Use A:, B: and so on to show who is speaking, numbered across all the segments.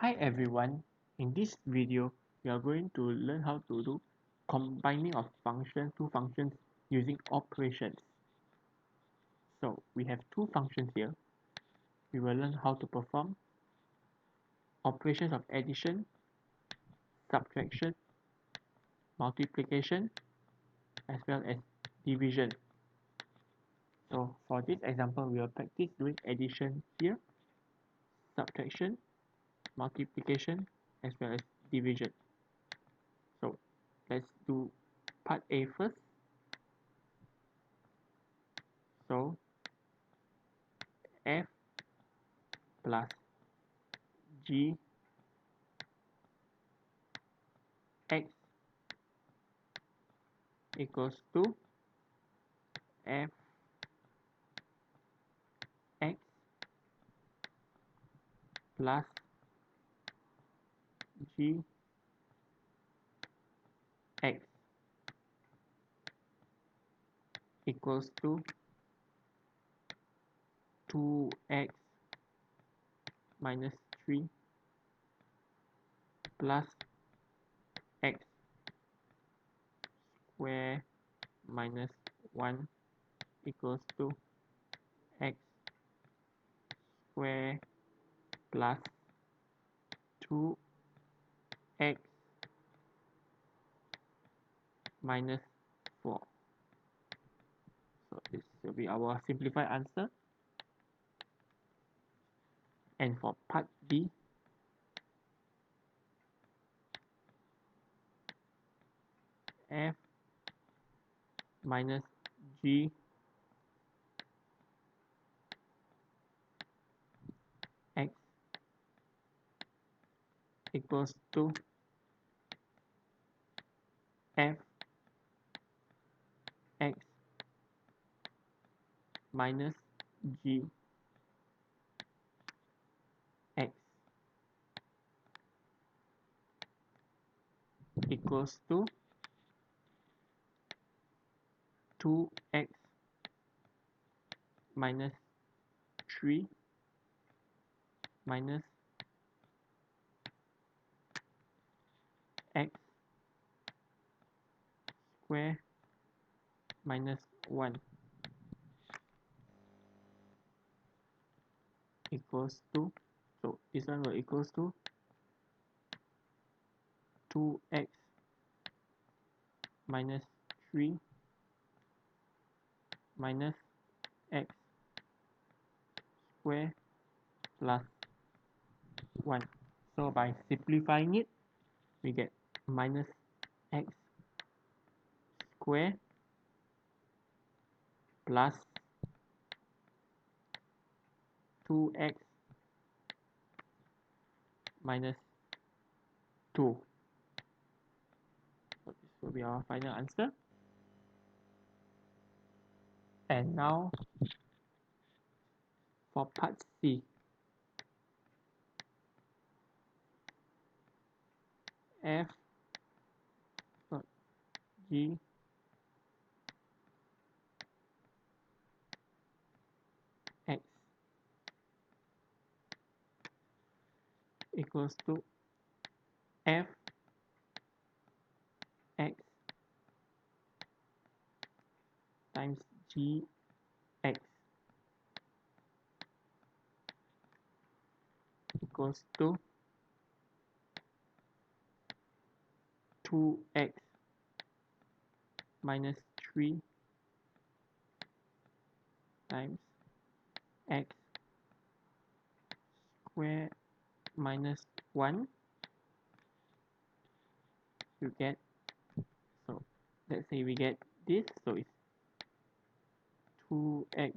A: Hi everyone, in this video we are going to learn how to do combining of two functions using operations. So we have two functions here. We will learn how to perform operations of addition, subtraction, multiplication, as well as division. So for this example, we will practice doing addition here, subtraction, multiplication, as well as division. So let's do part A first. So f plus g x equals to f x plus g x equals to 2x minus 3 plus x square minus 1 equals to x square plus 2x minus 4. So this will be our simplified answer. And for part B, f minus g x equals to f x minus g x equals to 2x minus 3 minus x square minus 1 equals to, so this one will equals to 2x minus 3 minus x square plus 1. So by simplifying it, we get minus x square plus 2x minus 2. So this will be our final answer. And now for part C, f dot g x equals to f x times g x equals to 2x minus 3 times x square minus 1. You get, so let's say we get this, so it's 2x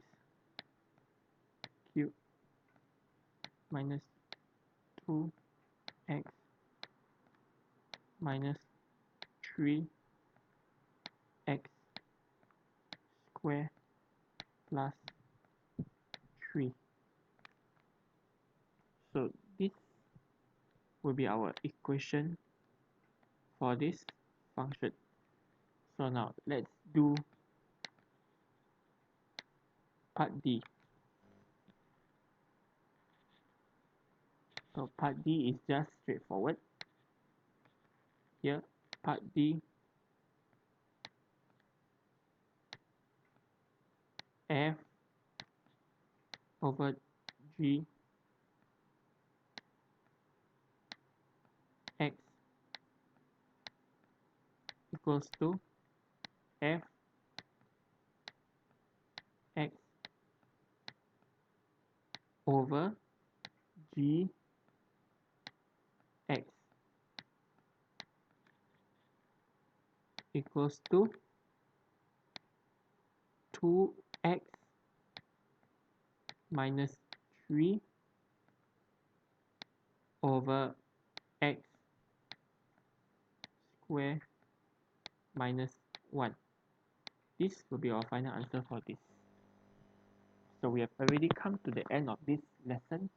A: cubed minus 2x minus 3x square plus 3. So this will be our equation for this function. So now let's do part D. So part D is just straightforward. Here, part D, f over g x equals to f x over g x equals to 2x minus 3 over x square minus 1. This will be our final answer for this. So we have already come to the end of this lesson.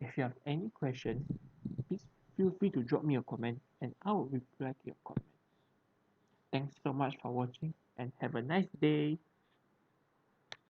A: If you have any questions, please feel free to drop me a comment and I will reply to your comment. Thanks so much for watching and have a nice day.